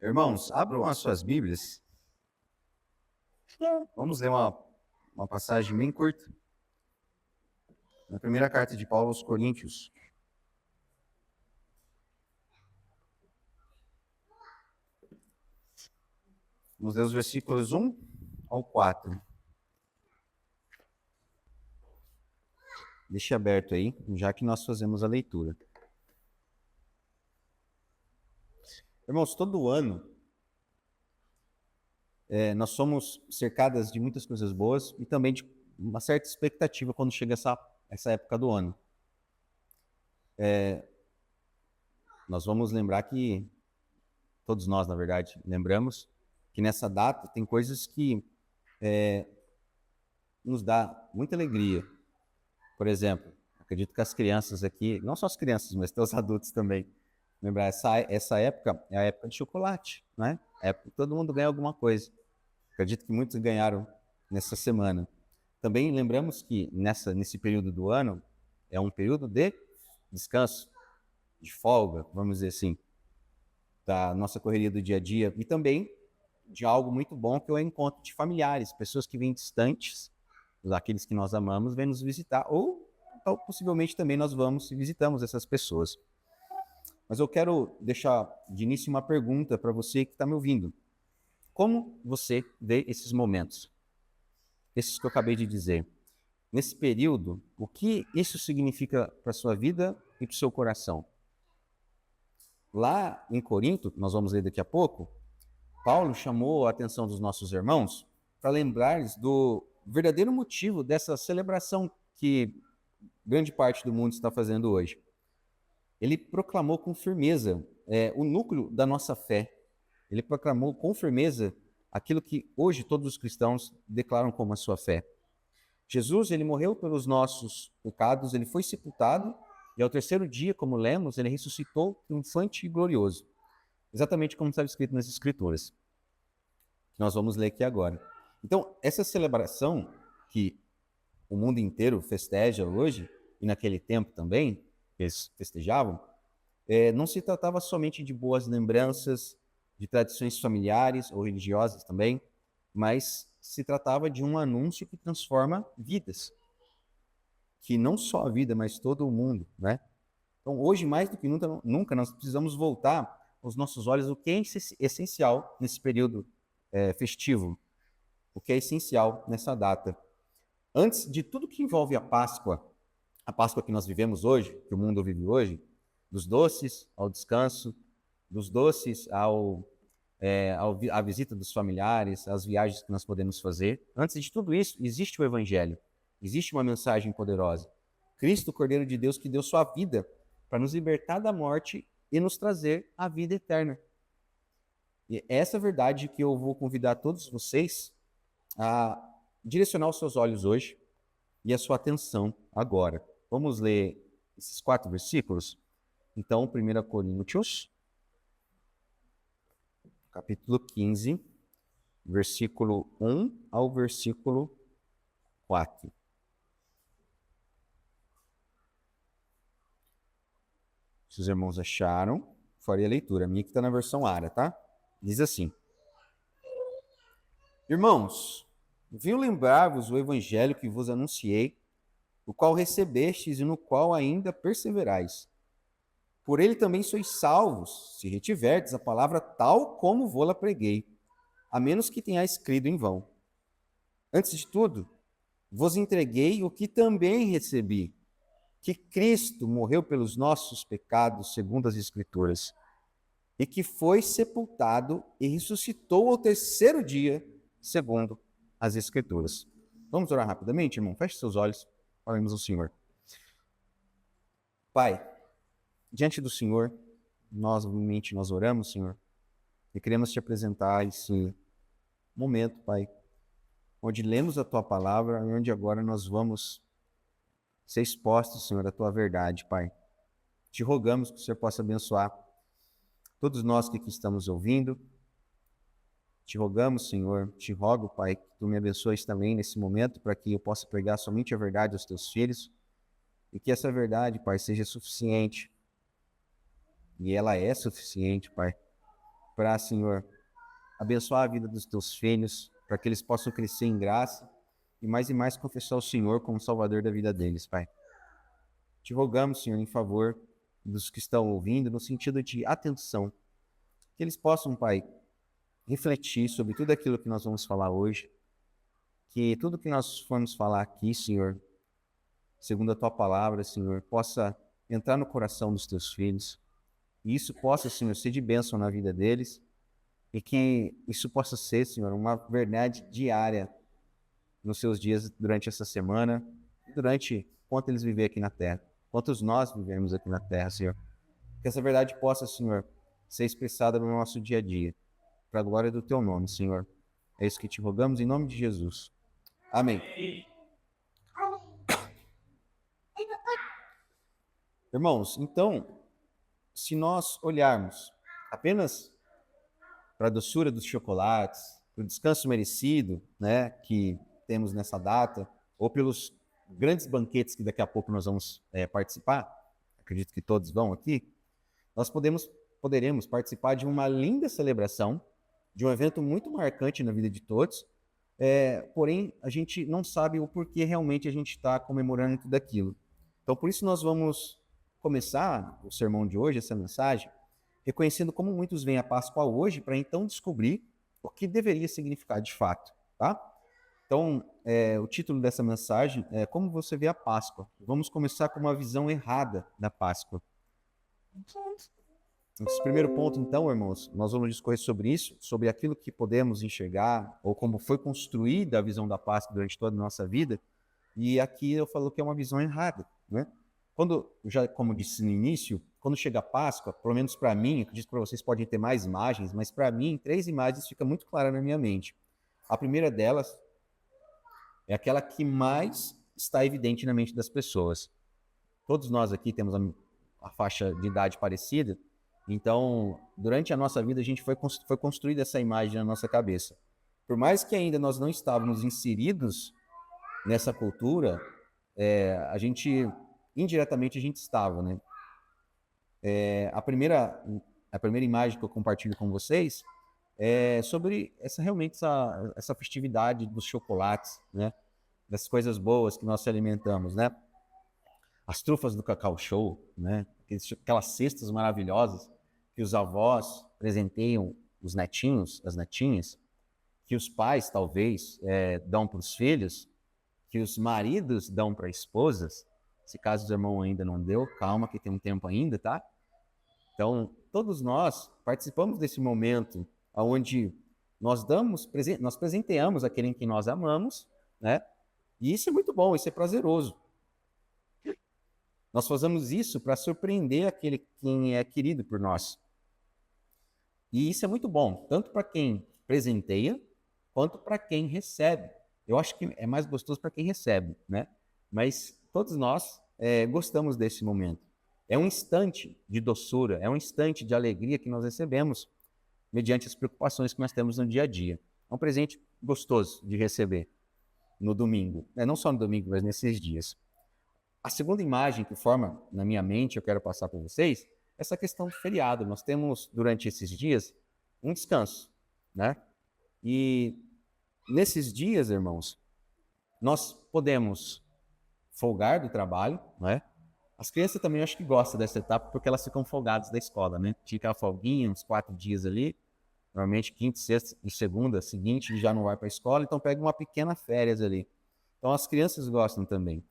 Irmãos, abram as suas Bíblias. Vamos ler uma passagem bem curta. Na primeira carta de Paulo aos Coríntios. Vamos ler os versículos 1 ao 4. Deixe aberto aí, já que nós fazemos a leitura. Irmãos, todo ano nós somos cercadas de muitas coisas boas e também de uma certa expectativa quando chega essa época do ano. Nós vamos lembrar que, todos nós, na verdade, lembramos que nessa data tem coisas que nos dá muita alegria. Por exemplo, acredito que as crianças aqui, não só as crianças, mas até os adultos também, lembrar, essa época é a época de chocolate, né? É a época que todo mundo ganha alguma coisa. Acredito que muitos ganharam nessa semana. Também lembramos que nesse período do ano é um período de descanso, de folga, vamos dizer assim, da nossa correria do dia a dia e também de algo muito bom que é o encontro de familiares, pessoas que vêm distantes, daqueles que nós amamos, vêm nos visitar ou possivelmente também nós vamos e visitamos essas pessoas. Mas eu quero deixar de início uma pergunta para você que está me ouvindo. Como você vê esses momentos? Esses que eu acabei de dizer. Nesse período, o que isso significa para a sua vida e para o seu coração? Lá em Corinto, nós vamos ler daqui a pouco, Paulo chamou a atenção dos nossos irmãos para lembrar-lhes do verdadeiro motivo dessa celebração que grande parte do mundo está fazendo hoje. Ele proclamou com firmeza o núcleo da nossa fé. Ele proclamou com firmeza aquilo que hoje todos os cristãos declaram como a sua fé. Jesus, ele morreu pelos nossos pecados, ele foi sepultado e ao terceiro dia, como lemos, ele ressuscitou triunfante e glorioso. Exatamente como está escrito nas Escrituras. Nós vamos ler aqui agora. Então, essa celebração que o mundo inteiro festeja hoje, e naquele tempo também, eles festejavam, não se tratava somente de boas lembranças, de tradições familiares ou religiosas também, mas se tratava de um anúncio que transforma vidas. Que não só a vida, mas todo o mundo, né? Então, hoje, mais do que nunca nós precisamos voltar os nossos olhos o que é essencial nesse período festivo, o que é essencial nessa data. Antes de tudo que envolve a Páscoa que nós vivemos hoje, que o mundo vive hoje, dos doces ao descanso, dos doces à visita dos familiares, às viagens que nós podemos fazer. Antes de tudo isso, existe o Evangelho, existe uma mensagem poderosa. Cristo, o Cordeiro de Deus, que deu sua vida para nos libertar da morte e nos trazer a vida eterna. E é essa verdade que eu vou convidar todos vocês a direcionar os seus olhos hoje e a sua atenção agora. Vamos ler esses 4 versículos? Então, 1 Coríntios, capítulo 15, versículo 1 ao versículo 4. Se os irmãos acharam, farei a leitura. A minha que está na versão ARA, tá? Diz assim: Irmãos, venho lembrar-vos o evangelho que vos anunciei, o qual recebestes e no qual ainda perseverais. Por ele também sois salvos, se retiverdes a palavra tal como vô-la preguei, a menos que tenhais crido em vão. Antes de tudo, vos entreguei o que também recebi, que Cristo morreu pelos nossos pecados, segundo as Escrituras, e que foi sepultado e ressuscitou ao terceiro dia, segundo as Escrituras. Vamos orar rapidamente, irmão? Feche seus olhos, oremos ao Senhor. Pai, diante do Senhor, nós oramos, Senhor, e queremos te apresentar esse momento, Pai, onde lemos a Tua palavra e onde agora nós vamos ser expostos, Senhor, à Tua verdade, Pai. Te rogamos que o Senhor possa abençoar todos nós que aqui estamos ouvindo. Te rogamos, Senhor, te rogo, Pai, que Tu me abençoes também nesse momento para que eu possa pregar somente a verdade aos Teus filhos e que essa verdade, Pai, seja suficiente. E ela é suficiente, Pai, para, Senhor, abençoar a vida dos teus filhos, para que eles possam crescer em graça e mais confessar o Senhor como Salvador da vida deles, Pai. Te rogamos, Senhor, em favor dos que estão ouvindo, no sentido de atenção, que eles possam, Pai, refletir sobre tudo aquilo que nós vamos falar hoje, que tudo que nós formos falar aqui, Senhor, segundo a Tua palavra, Senhor, possa entrar no coração dos Teus filhos, e isso possa, Senhor, ser de bênção na vida deles, e que isso possa ser, Senhor, uma verdade diária nos seus dias durante essa semana, durante quanto eles viverem aqui na terra, quantos nós vivemos aqui na terra, Senhor. Que essa verdade possa, Senhor, ser expressada no nosso dia a dia, para a glória do Teu nome, Senhor. É isso que te rogamos em nome de Jesus. Amém. Irmãos, então, se nós olharmos apenas para a doçura dos chocolates, para o descanso merecido, né, que temos nessa data, ou pelos grandes banquetes que daqui a pouco nós vamos participar, acredito que todos vão aqui, nós poderemos participar de uma linda celebração, de um evento muito marcante na vida de todos, porém a gente não sabe o porquê realmente a gente está comemorando tudo aquilo. Então por isso nós vamos começar o sermão de hoje, essa mensagem, reconhecendo como muitos veem a Páscoa hoje para então descobrir o que deveria significar de fato, tá? Então, o título dessa mensagem é Como Você Vê a Páscoa. Vamos começar com uma visão errada da Páscoa. Esse primeiro ponto, então, irmãos, nós vamos discorrer sobre isso, sobre aquilo que podemos enxergar, ou como foi construída a visão da Páscoa durante toda a nossa vida. E aqui eu falo que é uma visão errada, né? Quando, já como disse no início, quando chega a Páscoa, pelo menos para mim, acredito que para vocês podem ter mais imagens, mas para mim, 3 imagens ficam muito claras na minha mente. A primeira delas é aquela que mais está evidente na mente das pessoas. Todos nós aqui temos a faixa de idade parecida, então, durante a nossa vida, a gente foi construída essa imagem na nossa cabeça. Por mais que ainda nós não estávamos inseridos nessa cultura, indiretamente a gente estava, né? A primeira imagem que eu compartilho com vocês é sobre essa festividade dos chocolates, né? Das coisas boas que nós se alimentamos, né? As trufas do Cacau Show, né? Aquelas cestas maravilhosas que os avós presenteiam os netinhos, as netinhas, que os pais, talvez, dão para os filhos, que os maridos dão para esposas. Se caso o irmão ainda não deu, calma que tem um tempo ainda, tá? Então, todos nós participamos desse momento onde nós presenteamos aquele em que nós amamos, né? E isso é muito bom, isso é prazeroso. Nós fazemos isso para surpreender quem é querido por nós. E isso é muito bom, tanto para quem presenteia, quanto para quem recebe. Eu acho que é mais gostoso para quem recebe, né? Mas todos nós gostamos desse momento. É um instante de doçura, é um instante de alegria que nós recebemos mediante as preocupações que nós temos no dia a dia. É um presente gostoso de receber no domingo. Não só no domingo, mas nesses dias. A segunda imagem que forma na minha mente, eu quero passar para vocês, essa questão do feriado. Nós temos, durante esses dias, um descanso, né? E nesses dias, irmãos, nós podemos folgar do trabalho, né? As crianças também acho que gostam dessa etapa porque elas ficam folgadas da escola, né? Fica a folguinha, uns 4 dias ali, normalmente quinta, sexta e segunda seguinte já não vai para a escola, então pega uma pequena férias ali. Então as crianças gostam também.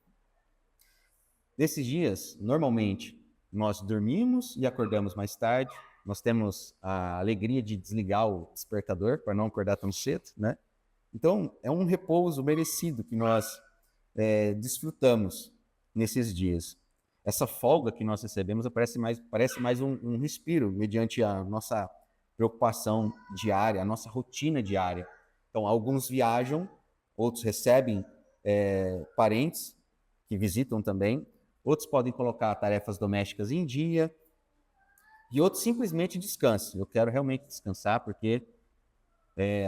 Nesses dias, normalmente, nós dormimos e acordamos mais tarde, nós temos a alegria de desligar o despertador para não acordar tão cedo, né? Então, é um repouso merecido que nós desfrutamos nesses dias. Essa folga que nós recebemos parece mais um respiro, mediante a nossa preocupação diária, a nossa rotina diária. Então, alguns viajam, outros recebem parentes que visitam também, outros podem colocar tarefas domésticas em dia, e outros simplesmente descansam. Eu quero realmente descansar, porque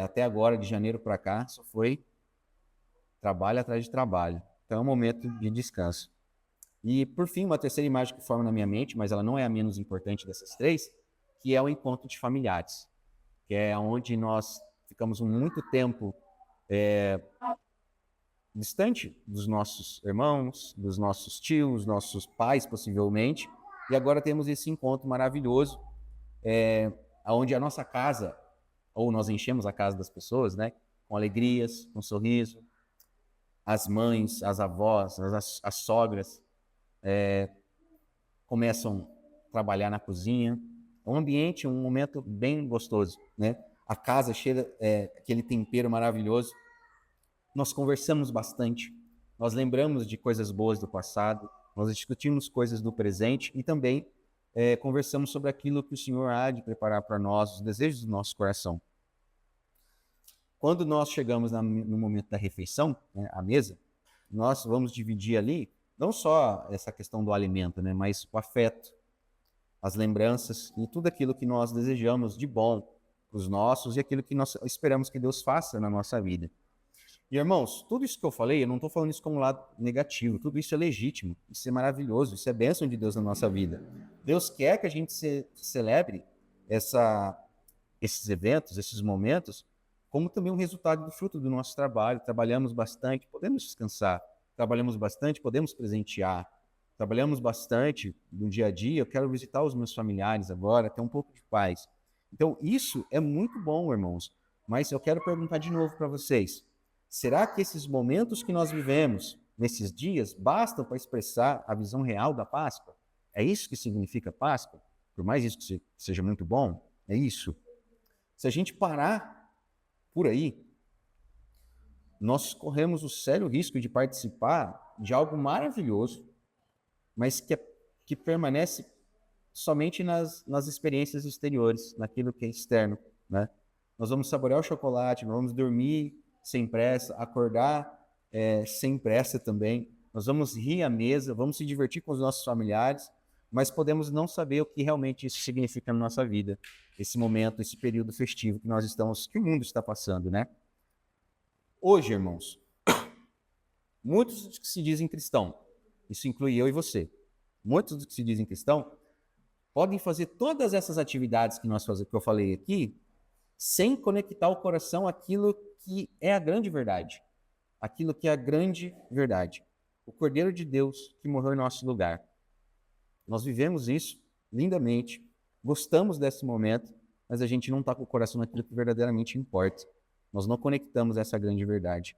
até agora, de janeiro para cá, só foi trabalho atrás de trabalho. Então é um momento de descanso. E, por fim, uma terceira imagem que forma na minha mente, mas ela não é a menos importante dessas 3, que é o encontro de familiares. que é onde nós ficamos muito tempo distante dos nossos irmãos, dos nossos tios, nossos pais, possivelmente, e agora temos esse encontro maravilhoso, onde a nossa casa, ou nós enchemos a casa das pessoas, né, com alegrias, com sorriso, as mães, as avós, as sogras começam a trabalhar na cozinha, é um ambiente, um momento bem gostoso, né? A casa cheira aquele tempero maravilhoso. Nós conversamos bastante, nós lembramos de coisas boas do passado, nós discutimos coisas do presente e também conversamos sobre aquilo que o Senhor há de preparar para nós, os desejos do nosso coração. Quando nós chegamos no momento da refeição, né, à mesa, nós vamos dividir ali, não só essa questão do alimento, né, mas o afeto, as lembranças e tudo aquilo que nós desejamos de bom para os nossos e aquilo que nós esperamos que Deus faça na nossa vida. E, irmãos, tudo isso que eu falei, eu não estou falando isso como um lado negativo, tudo isso é legítimo, isso é maravilhoso, isso é bênção de Deus na nossa vida. Deus quer que a gente celebre esses eventos, esses momentos, como também um resultado do fruto do nosso trabalho. Trabalhamos bastante, podemos descansar. Trabalhamos bastante, podemos presentear. Trabalhamos bastante no dia a dia, eu quero visitar os meus familiares agora, ter um pouco de paz. Então, isso é muito bom, irmãos. Mas eu quero perguntar de novo para vocês. Será que esses momentos que nós vivemos, nesses dias, bastam para expressar a visão real da Páscoa? É isso que significa Páscoa? Por mais isso que seja muito bom, é isso. Se a gente parar por aí, nós corremos o sério risco de participar de algo maravilhoso, mas que permanece somente nas experiências exteriores, naquilo que é externo, né? Nós vamos saborear o chocolate, nós vamos dormir sem pressa, acordar sem pressa também, nós vamos rir à mesa, vamos se divertir com os nossos familiares, mas podemos não saber o que realmente isso significa na nossa vida, esse momento, esse período festivo que o mundo está passando, né? Hoje, irmãos, muitos dos que se dizem cristão, isso inclui eu e você, muitos dos que se dizem cristão, podem fazer todas essas atividades que eu falei aqui, sem conectar o coração àquilo que é a grande verdade. Aquilo que é a grande verdade. O Cordeiro de Deus que morreu em nosso lugar. Nós vivemos isso lindamente, gostamos desse momento, mas a gente não está com o coração naquilo que verdadeiramente importa. Nós não conectamos essa grande verdade.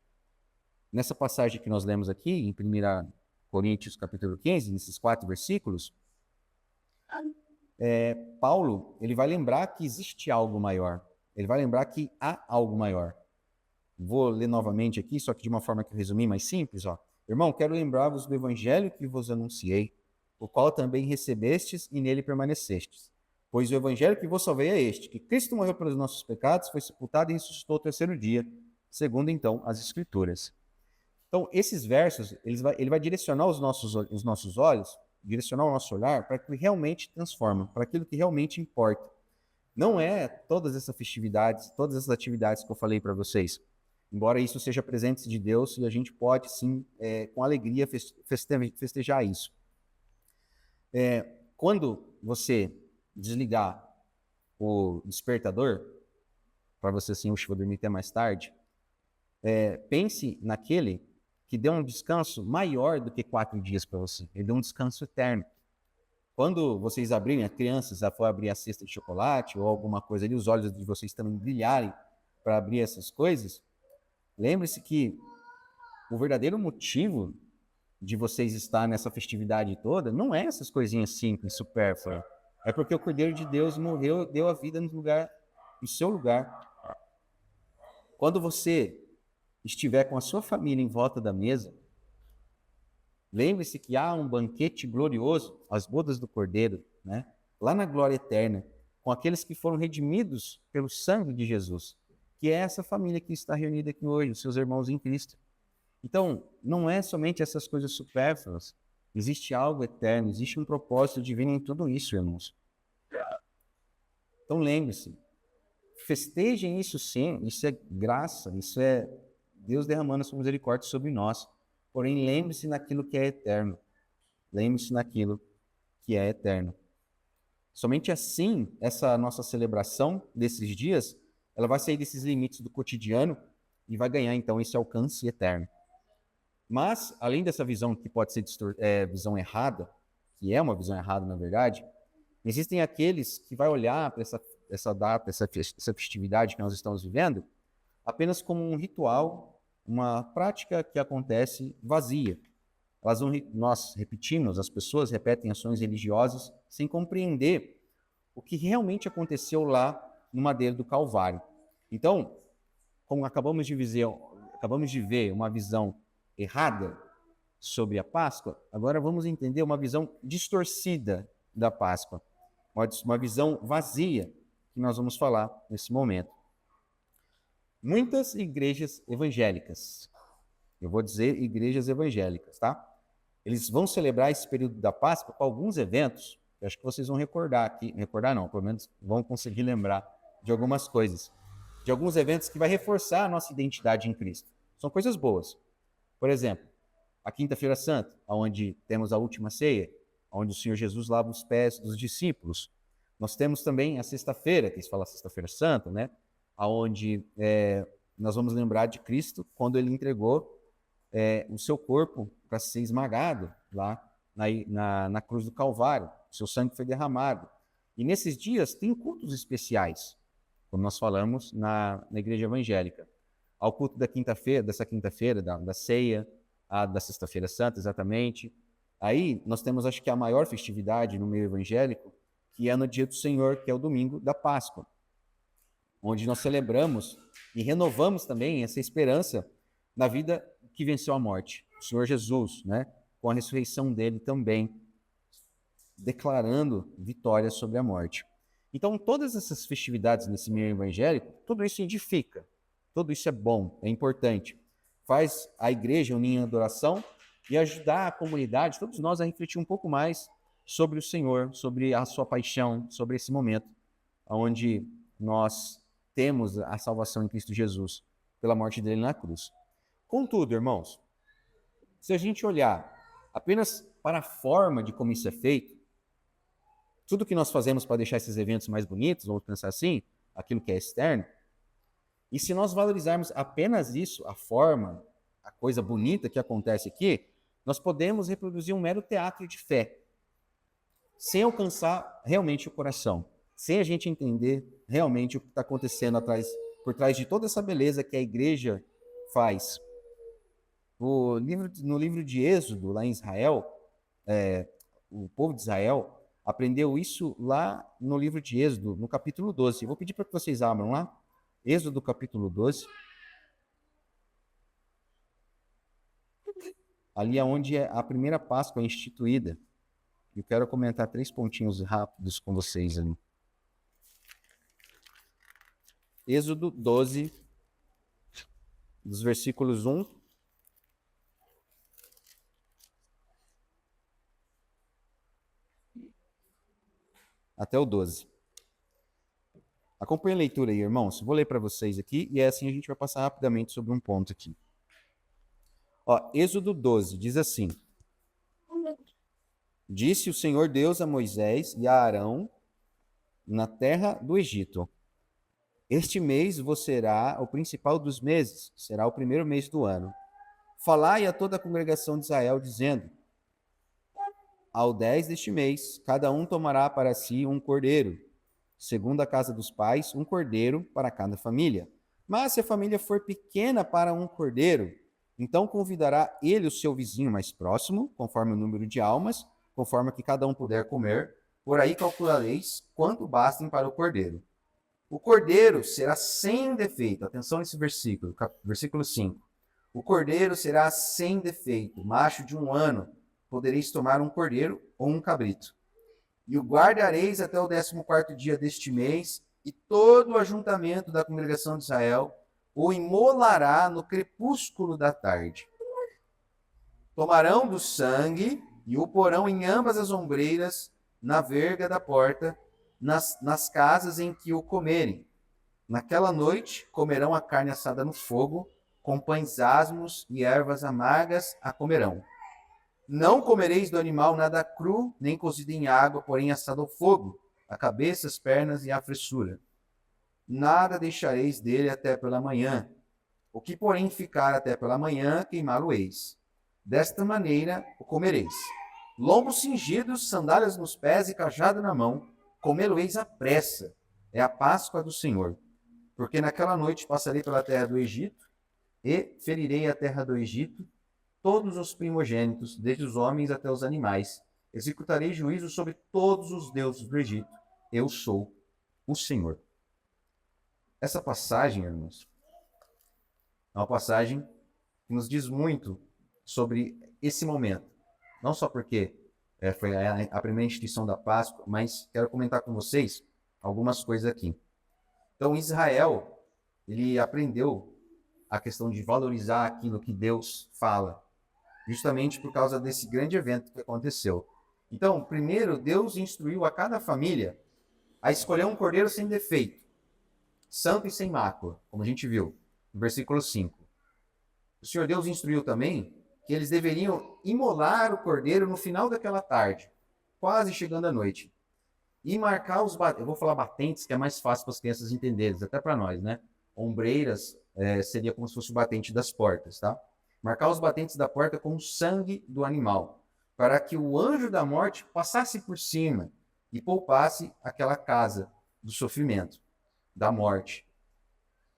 Nessa passagem que nós lemos aqui, em 1 Coríntios capítulo 15, nesses 4 versículos, Paulo ele vai lembrar que existe algo maior. Ele vai lembrar que há algo maior. Vou ler novamente aqui, só que de uma forma que eu resumi mais simples. Irmão, quero lembrar-vos do evangelho que vos anunciei, o qual também recebestes e nele permanecestes. Pois o evangelho que vos salvei é este, que Cristo morreu pelos nossos pecados, foi sepultado e ressuscitou ao terceiro dia, segundo, então, as Escrituras. Então, esses versos, ele vai direcionar os nossos olhos, direcionar o nosso olhar para aquilo que realmente transforma, para aquilo que realmente importa. Não é todas essas festividades, todas essas atividades que eu falei para vocês. Embora isso seja presente de Deus, e a gente pode, sim, com alegria, festejar isso. Quando você desligar o despertador, para você assim, vou dormir até mais tarde, pense naquele que deu um descanso maior do que 4 dias para você. Ele deu um descanso eterno. Quando vocês abrirem, as crianças já for abrir a cesta de chocolate ou alguma coisa ali, os olhos de vocês também brilharem para abrir essas coisas, lembre-se que o verdadeiro motivo de vocês estar nessa festividade toda não é essas coisinhas simples, supérfluas. É porque o Cordeiro de Deus morreu, deu a vida no seu lugar. Quando você estiver com a sua família em volta da mesa, lembre-se que há um banquete glorioso, as bodas do Cordeiro, né? Lá na glória eterna, com aqueles que foram redimidos pelo sangue de Jesus, que é essa família que está reunida aqui hoje, os seus irmãos em Cristo. Então, não é somente essas coisas supérfluas, existe algo eterno, existe um propósito divino em tudo isso, irmãos. Então, lembre-se, festejem isso sim, isso é graça, isso é Deus derramando a sua misericórdia sobre nós. Porém, lembre-se naquilo que é eterno. Lembre-se naquilo que é eterno. Somente assim, essa nossa celebração desses dias, ela vai sair desses limites do cotidiano e vai ganhar, então, esse alcance eterno. Mas, além dessa visão que pode ser visão errada, que é uma visão errada, na verdade, existem aqueles que vai olhar para essa data, essa festividade que nós estamos vivendo, apenas como um ritual, uma prática que acontece vazia. Nós repetimos, as pessoas repetem ações religiosas sem compreender o que realmente aconteceu lá no madeiro do Calvário. Então, como acabamos de ver uma visão errada sobre a Páscoa, agora vamos entender uma visão distorcida da Páscoa, uma visão vazia que nós vamos falar nesse momento. Muitas igrejas evangélicas, eu vou dizer igrejas evangélicas, tá? Eles vão celebrar esse período da Páscoa com alguns eventos, eu acho que vocês vão recordar aqui, recordar não, pelo menos vão conseguir lembrar de algumas coisas, de alguns eventos que vai reforçar a nossa identidade em Cristo. São coisas boas. Por exemplo, a Quinta-feira Santa, onde temos a última ceia, onde o Senhor Jesus lava os pés dos discípulos. Nós temos também a Sexta-feira, que se fala Sexta-feira Santa, né? Onde nós vamos lembrar de Cristo quando ele entregou o seu corpo para ser esmagado lá na cruz do Calvário. O seu sangue foi derramado. E nesses dias tem cultos especiais, como nós falamos na igreja evangélica. Ao culto dessa quinta-feira, da ceia, da Sexta-feira Santa, exatamente. Aí nós temos, acho que a maior festividade no meio evangélico, que é no dia do Senhor, que é o domingo da Páscoa, onde nós celebramos e renovamos também essa esperança na vida que venceu a morte, o Senhor Jesus, né? Com a ressurreição dele também, declarando vitória sobre a morte. Então, todas essas festividades nesse meio evangélico, tudo isso edifica, tudo isso é bom, é importante. Faz a igreja unir em adoração e ajudar a comunidade, todos nós, a refletir um pouco mais sobre o Senhor, sobre a sua paixão, sobre esse momento onde nós temos a salvação em Cristo Jesus, pela morte dele na cruz. Contudo, irmãos, se a gente olhar apenas para a forma de como isso é feito, tudo que nós fazemos para deixar esses eventos mais bonitos, vamos pensar assim, aquilo que é externo, e se nós valorizarmos apenas isso, a forma, a coisa bonita que acontece aqui, nós podemos reproduzir um mero teatro de fé, sem alcançar realmente o coração, sem a gente entender realmente o que está acontecendo por trás de toda essa beleza que a igreja faz. No livro de Êxodo, lá em Israel, o povo de Israel aprendeu isso lá no livro de Êxodo, no capítulo 12. Eu vou pedir para que vocês abram lá. Êxodo, capítulo 12. Ali é onde a primeira Páscoa é instituída. Eu quero comentar 3 pontinhos rápidos com vocês ali. Êxodo 12, dos versículos 1 até o 12. Acompanhe a leitura aí, irmãos. Vou ler para vocês aqui e assim a gente vai passar rapidamente sobre um ponto aqui. Êxodo 12 diz assim: Disse o Senhor Deus a Moisés e a Arão na terra do Egito: Este mês vos será o principal dos meses, será o primeiro mês do ano. Falai a toda a congregação de Israel, dizendo: Ao 10 deste mês, cada um tomará para si um cordeiro, segundo a casa dos pais, um cordeiro para cada família. Mas se a família for pequena para um cordeiro, então convidará ele o seu vizinho mais próximo, conforme o número de almas, conforme que cada um puder comer. Por aí calculareis quanto bastem para o cordeiro. O cordeiro será sem defeito. Atenção nesse versículo, versículo 5. O cordeiro será sem defeito, macho de 1 ano. Podereis tomar um cordeiro ou um cabrito. E o guardareis até o 14º dia deste mês, e todo o ajuntamento da congregação de Israel o imolará no crepúsculo da tarde. Tomarão do sangue e o porão em ambas as ombreiras, na verga da porta, nas casas em que o comerem. Naquela noite comerão a carne assada no fogo, com pães asmos e ervas amargas a comerão. Não comereis do animal nada cru, nem cozido em água, porém assado ao fogo. a cabeça, as pernas e a fressura. Nada deixareis dele até pela manhã. O que, porém, ficar até pela manhã, queimá-lo-eis. Desta maneira o comereis. Lombos cingidos, sandálias nos pés e cajado na mão, comê-lo-eis à pressa. É a Páscoa do Senhor. Porque naquela noite passarei pela terra do Egito e ferirei a terra do Egito, todos os primogênitos, desde os homens até os animais. Executarei juízo sobre todos os deuses do Egito. Eu sou o Senhor. Essa passagem, irmãos, é uma passagem que nos diz muito sobre esse momento. Não só porque foi a primeira instituição da Páscoa, mas quero comentar com vocês algumas coisas aqui. Então, Israel, ele aprendeu a questão de valorizar aquilo que Deus fala, justamente por causa desse grande evento que aconteceu. Então, primeiro, Deus instruiu a cada família a escolher um cordeiro sem defeito, santo e sem mácula, como a gente viu no versículo 5. O Senhor Deus instruiu também que eles deveriam imolar o cordeiro no final daquela tarde, quase chegando à noite, e marcar os batentes. Eu vou falar batentes, que é mais fácil para as crianças entenderem, até para nós, né? Ombreiras seria como se fosse o batente das portas, tá? Marcar os batentes da porta com o sangue do animal, para que o anjo da morte passasse por cima e poupasse aquela casa do sofrimento, da morte.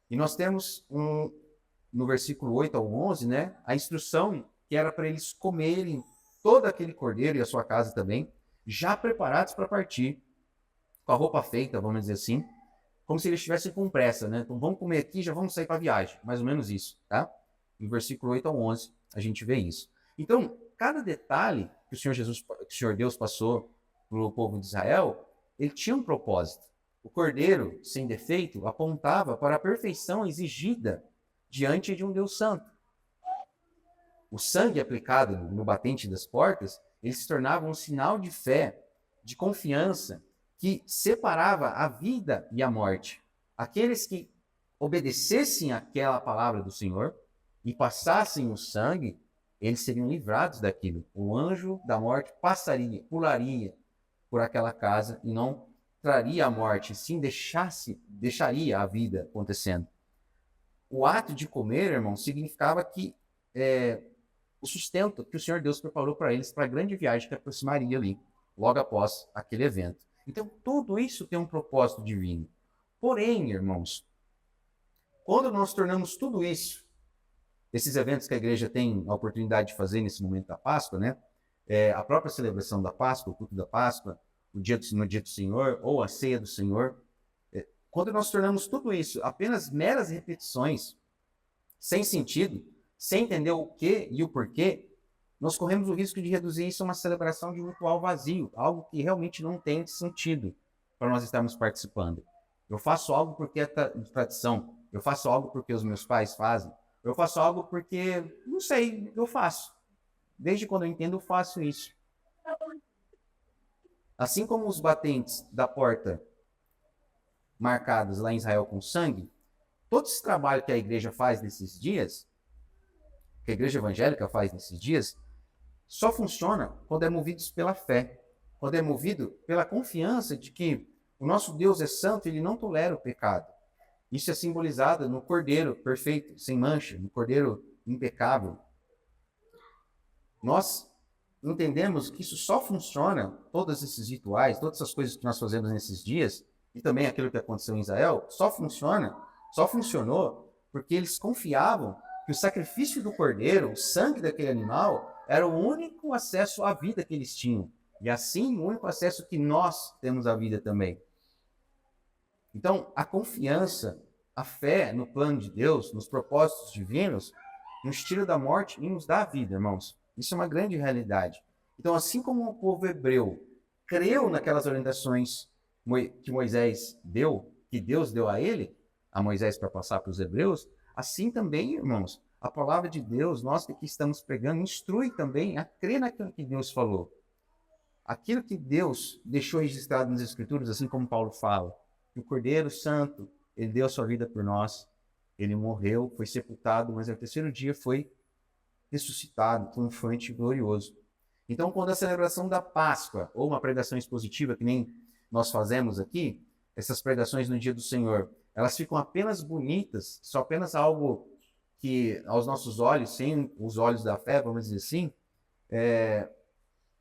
E nós temos no versículo 8 ao 11, né, a instrução que era para eles comerem todo aquele cordeiro e a sua casa também, já preparados para partir, com a roupa feita, vamos dizer assim, como se eles estivessem com pressa, né? Então vamos comer aqui, já vamos sair para a viagem, mais ou menos isso, tá? No versículo 8 ao 11, a gente vê isso. Então, cada detalhe que o Senhor Deus passou para o povo de Israel, ele tinha um propósito. O cordeiro, sem defeito, apontava para a perfeição exigida diante de um Deus santo. O sangue aplicado no batente das portas, ele se tornava um sinal de fé, de confiança, que separava a vida e a morte. Aqueles que obedecessem àquela palavra do Senhor e passassem o sangue, eles seriam livrados daquilo. O anjo da morte pularia por aquela casa e não traria a morte, sim deixaria a vida acontecendo. O ato de comer, irmão, significava que o sustento que o Senhor Deus preparou para eles para a grande viagem que aproximaria ali, logo após aquele evento. Então, tudo isso tem um propósito divino. Porém, irmãos, quando nós tornamos tudo isso, esses eventos que a igreja tem a oportunidade de fazer nesse momento da Páscoa, né? A própria celebração da Páscoa, o culto da Páscoa, no dia do Senhor, ou a ceia do Senhor, quando nós tornamos tudo isso apenas meras repetições, sem sentido, sem entender o que e o porquê, nós corremos o risco de reduzir isso a uma celebração de um ritual vazio, algo que realmente não tem sentido para nós estarmos participando. Eu faço algo porque é tradição, eu faço algo porque os meus pais fazem, eu faço algo porque, não sei, eu faço. Desde quando eu entendo, eu faço isso. Assim como os batentes da porta marcados lá em Israel com sangue, todo esse trabalho que a igreja faz nesses dias, que a igreja evangélica faz nesses dias, só funciona quando é movido pela fé, quando é movido pela confiança de que o nosso Deus é santo e ele não tolera o pecado. Isso é simbolizado no cordeiro perfeito, sem mancha, no cordeiro impecável. Nós entendemos que isso só funciona, todos esses rituais, todas essas coisas que nós fazemos nesses dias, e também aquilo que aconteceu em Israel, só funcionou porque eles confiavam que o sacrifício do cordeiro, o sangue daquele animal, era o único acesso à vida que eles tinham. E assim, o único acesso que nós temos à vida também. Então, a confiança, a fé no plano de Deus, nos propósitos divinos, nos tira da morte e nos dá a vida, irmãos. Isso é uma grande realidade. Então, assim como o povo hebreu creu naquelas orientações que Moisés deu, que Deus deu a ele, a Moisés para passar para os hebreus, assim também, irmãos, a palavra de Deus, nós que aqui estamos pregando, instrui também a crer naquilo que Deus falou. Aquilo que Deus deixou registrado nas Escrituras, assim como Paulo fala, que o Cordeiro Santo, ele deu a sua vida por nós, ele morreu, foi sepultado, mas ao terceiro dia foi ressuscitado, triunfante e glorioso. Então, quando a celebração da Páscoa, ou uma pregação expositiva, que nem nós fazemos aqui, essas pregações no dia do Senhor, elas ficam apenas bonitas, só apenas algo que aos nossos olhos, sem os olhos da fé, vamos dizer assim,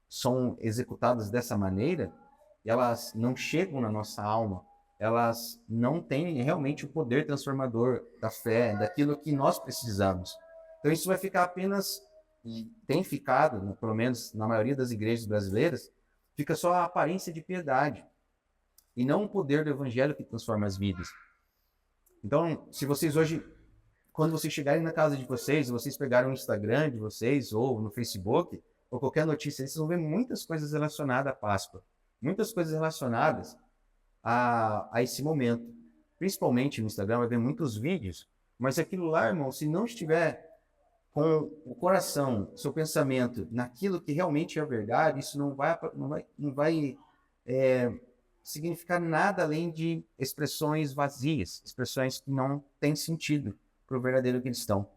são executadas dessa maneira, e elas não chegam na nossa alma, elas não têm realmente o poder transformador da fé, daquilo que nós precisamos. Então isso vai ficar apenas, e tem ficado, né, pelo menos na maioria das igrejas brasileiras, fica só a aparência de piedade, e não o poder do evangelho que transforma as vidas. Então, se vocês hoje, quando vocês chegarem na casa de vocês, vocês pegarem o Instagram de vocês, ou no Facebook, ou qualquer notícia, vocês vão ver muitas coisas relacionadas à Páscoa. Muitas coisas relacionadas a esse momento. Principalmente no Instagram, vai ver muitos vídeos. Mas aquilo lá, irmão, se não estiver com o coração, seu pensamento, naquilo que realmente é a verdade, isso não vai significar nada além de expressões vazias, expressões que não têm sentido para o verdadeiro cristão.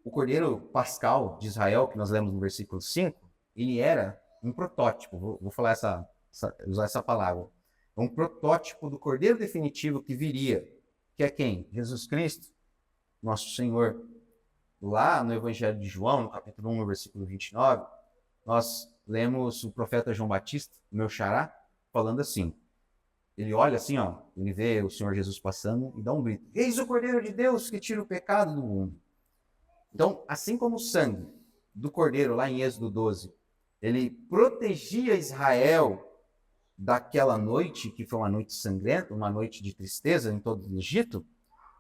O Cordeiro Pascal de Israel, que nós lemos no versículo 5, ele era um protótipo, vou falar usar essa palavra, um protótipo do Cordeiro definitivo que viria, que é quem? Jesus Cristo, nosso Senhor. Lá no Evangelho de João, no capítulo 1, no versículo 29, nós lemos o profeta João Batista, meu xará, falando assim. Ele olha assim, ó, ele vê o Senhor Jesus passando e dá um grito. Eis o Cordeiro de Deus que tira o pecado do mundo. Então, assim como o sangue do Cordeiro, lá em Êxodo 12, ele protegia Israel daquela noite, que foi uma noite sangrenta, uma noite de tristeza em todo o Egito,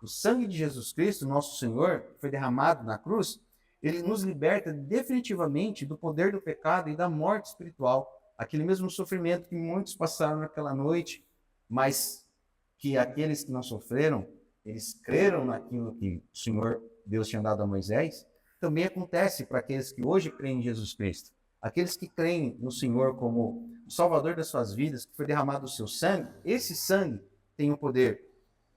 o sangue de Jesus Cristo, nosso Senhor, que foi derramado na cruz, ele nos liberta definitivamente do poder do pecado e da morte espiritual. Aquele mesmo sofrimento que muitos passaram naquela noite, mas que aqueles que não sofreram, eles creram naquilo que o Senhor Deus tinha dado a Moisés, também acontece para aqueles que hoje creem em Jesus Cristo. Aqueles que creem no Senhor como o Salvador das suas vidas, que foi derramado o seu sangue, esse sangue tem o poder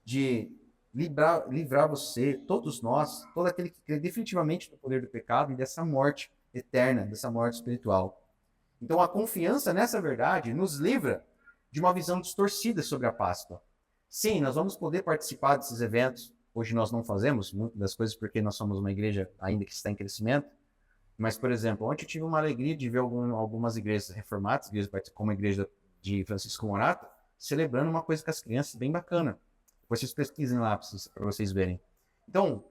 de livrar você, todos nós, todo aquele que crê definitivamente no poder do pecado e dessa morte eterna, dessa morte espiritual. Então a confiança nessa verdade nos livra de uma visão distorcida sobre a Páscoa. Sim, nós vamos poder participar desses eventos. Hoje nós não fazemos muitas das coisas porque nós somos uma igreja ainda que está em crescimento. Mas, por exemplo, ontem eu tive uma alegria de ver algumas igrejas reformadas, como a igreja de Francisco Morato, celebrando uma coisa com as crianças bem bacana. Depois vocês pesquisem lá para vocês verem. Então,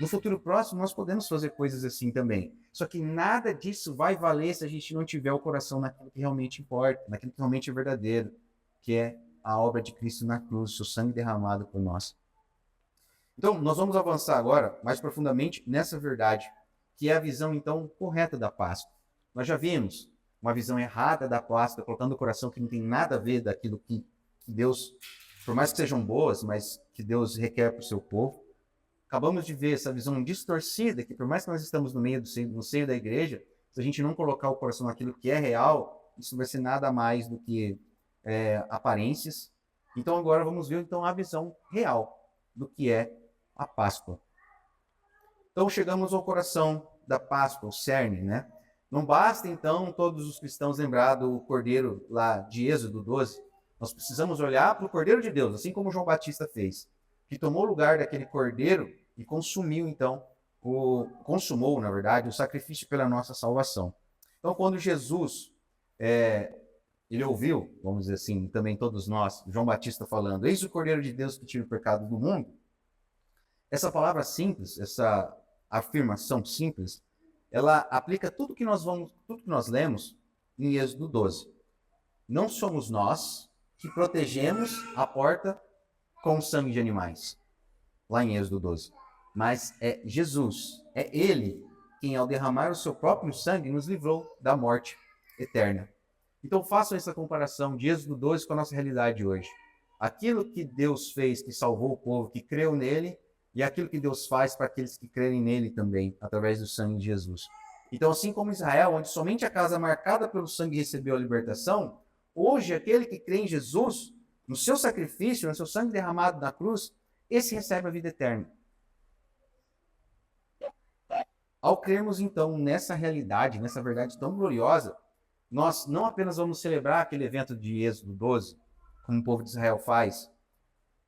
no futuro próximo, nós podemos fazer coisas assim também. Só que nada disso vai valer se a gente não tiver o coração naquilo que realmente importa, naquilo que realmente é verdadeiro, que é a obra de Cristo na cruz, o seu sangue derramado por nós. Então, nós vamos avançar agora mais profundamente nessa verdade, que é a visão, então, correta da Páscoa. Nós já vimos uma visão errada da Páscoa, colocando o coração que não tem nada a ver daquilo que Deus, por mais que sejam boas, mas que Deus requer para o seu povo. Acabamos de ver essa visão distorcida, que por mais que nós estamos no seio da igreja, se a gente não colocar o coração naquilo que é real, isso vai ser nada mais do que aparências. Então agora vamos ver então a visão real do que é a Páscoa. Então chegamos ao coração da Páscoa, o cerne, né? Não basta então todos os cristãos lembrar do Cordeiro lá de Êxodo 12. Nós precisamos olhar para o Cordeiro de Deus, assim como João Batista fez, que tomou o lugar daquele Cordeiro e consumiu então, consumou na verdade, o sacrifício pela nossa salvação. Então quando Jesus, ele ouviu, vamos dizer assim, também todos nós, João Batista falando, eis o Cordeiro de Deus que tira o pecado do mundo, essa palavra simples, essa afirmação simples, ela aplica tudo que nós lemos em Êxodo 12. Não somos nós que protegemos a porta com sangue de animais, lá em Êxodo 12. Mas é Jesus, é Ele quem, ao derramar o seu próprio sangue, nos livrou da morte eterna. Então façam essa comparação de Êxodo 12 com a nossa realidade hoje. Aquilo que Deus fez, que salvou o povo, que creu nele, e aquilo que Deus faz para aqueles que crerem nele também, através do sangue de Jesus. Então, assim como Israel, onde somente a casa marcada pelo sangue recebeu a libertação, hoje aquele que crê em Jesus, no seu sacrifício, no seu sangue derramado na cruz, esse recebe a vida eterna. Ao crermos então nessa realidade, nessa verdade tão gloriosa, Nós não apenas vamos celebrar aquele evento de Êxodo 12, como o povo de Israel faz.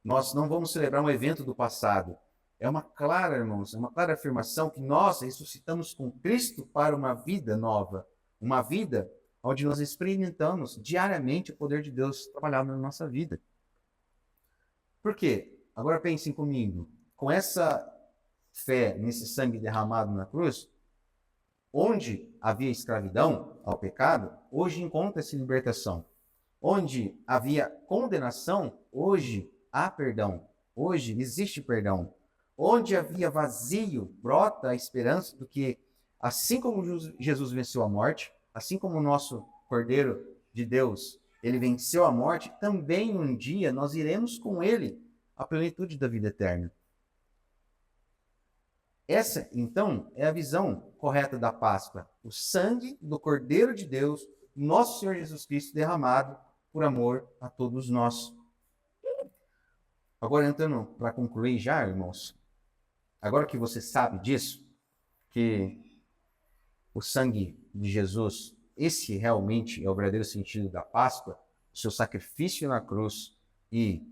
Nós não vamos celebrar um evento do passado. É uma clara, irmãos, é uma clara afirmação que nós ressuscitamos com Cristo para uma vida nova. Uma vida onde nós experimentamos diariamente o poder de Deus trabalhado na nossa vida. Por quê? Agora pensem comigo. Com essa fé nesse sangue derramado na cruz, onde havia escravidão ao pecado, hoje encontra-se libertação. Onde havia condenação, hoje há perdão. Hoje existe perdão. Onde havia vazio, brota a esperança do que, assim como Jesus venceu a morte, assim como o nosso Cordeiro de Deus, ele venceu a morte, também um dia nós iremos com ele à plenitude da vida eterna. Essa, então, é a visão correta da Páscoa. O sangue do Cordeiro de Deus, nosso Senhor Jesus Cristo, derramado por amor a todos nós. Agora, entrando para concluir já, irmãos, agora que você sabe disso, que o sangue de Jesus, esse realmente é o verdadeiro sentido da Páscoa, o seu sacrifício na cruz e,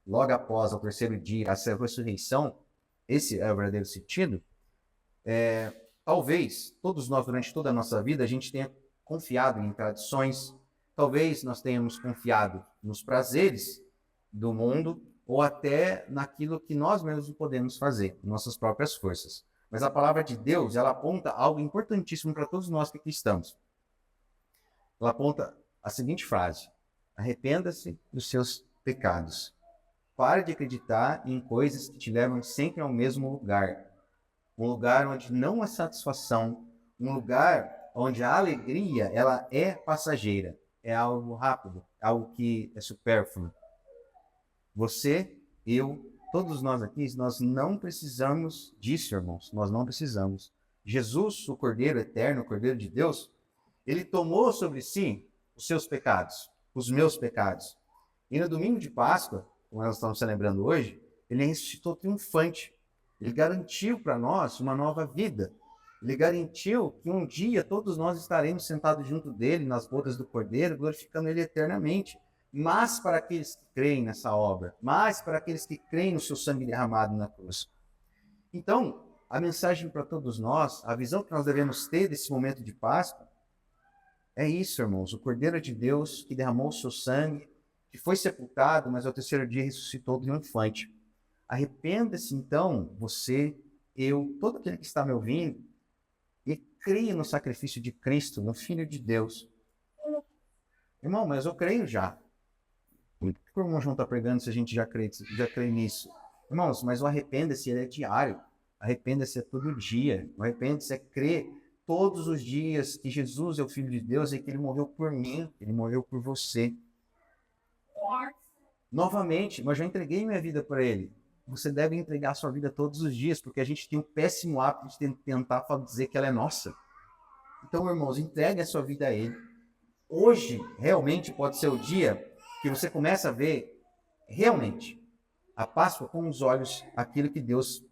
logo após, ao terceiro dia, a sua ressurreição, esse é o verdadeiro sentido. Talvez, todos nós, durante toda a nossa vida, a gente tenha confiado em tradições, talvez nós tenhamos confiado nos prazeres do mundo, ou até naquilo que nós mesmos podemos fazer, nossas próprias forças. Mas a palavra de Deus, ela aponta algo importantíssimo para todos nós que aqui estamos. Ela aponta a seguinte frase: arrependa-se dos seus pecados. Pare de acreditar em coisas que te levam sempre ao mesmo lugar. Um lugar onde não há satisfação, um lugar onde a alegria ela é passageira, é algo rápido, algo que é supérfluo. Você, eu, todos nós aqui, nós não precisamos disso, irmãos. Nós não precisamos. Jesus, o Cordeiro eterno, o Cordeiro de Deus, ele tomou sobre si os seus pecados, os meus pecados. E no domingo de Páscoa, como nós estamos celebrando hoje, ele ressuscitou triunfante. Ele garantiu para nós uma nova vida. Ele garantiu que um dia todos nós estaremos sentados junto dele, nas bodas do Cordeiro, glorificando ele eternamente. Mas para aqueles que creem nessa obra, mas para aqueles que creem no seu sangue derramado na cruz. Então, a mensagem para todos nós, a visão que nós devemos ter desse momento de Páscoa, é isso, irmãos. O Cordeiro de Deus que derramou o seu sangue, que foi sepultado, mas ao terceiro dia ressuscitou triunfante. Arrependa-se, então, você, eu, todo aquele que está me ouvindo, e creia no sacrifício de Cristo, no Filho de Deus. Irmão, mas eu creio já. Por que o irmão João está pregando se a gente já crê nisso? Irmãos, mas o arrependa-se é diário. Arrependa-se é todo dia. O arrependa-se é crer todos os dias que Jesus é o Filho de Deus e que ele morreu por mim, ele morreu por você. Novamente, mas já entreguei minha vida para ele. Você deve entregar a sua vida todos os dias, porque a gente tem um péssimo hábito de tentar dizer que ela é nossa. Então, irmãos, entregue a sua vida a ele. Hoje, realmente, pode ser o dia que você começa a ver, realmente, a Páscoa com os olhos, aquilo que Deus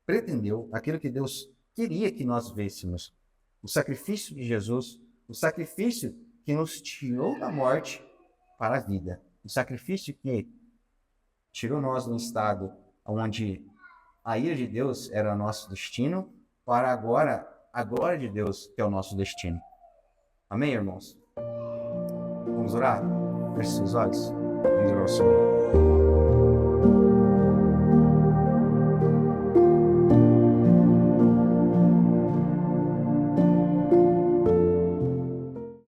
pretendeu, aquilo que Deus queria que nós vêssemos. O sacrifício de Jesus, o sacrifício que nos tirou da morte para a vida. O sacrifício que tirou nós de um estado onde a ira de Deus era o nosso destino, para agora a glória de Deus que é o nosso destino. Amém, irmãos? Vamos orar? Feche seus olhos. Vamos orar ao Senhor.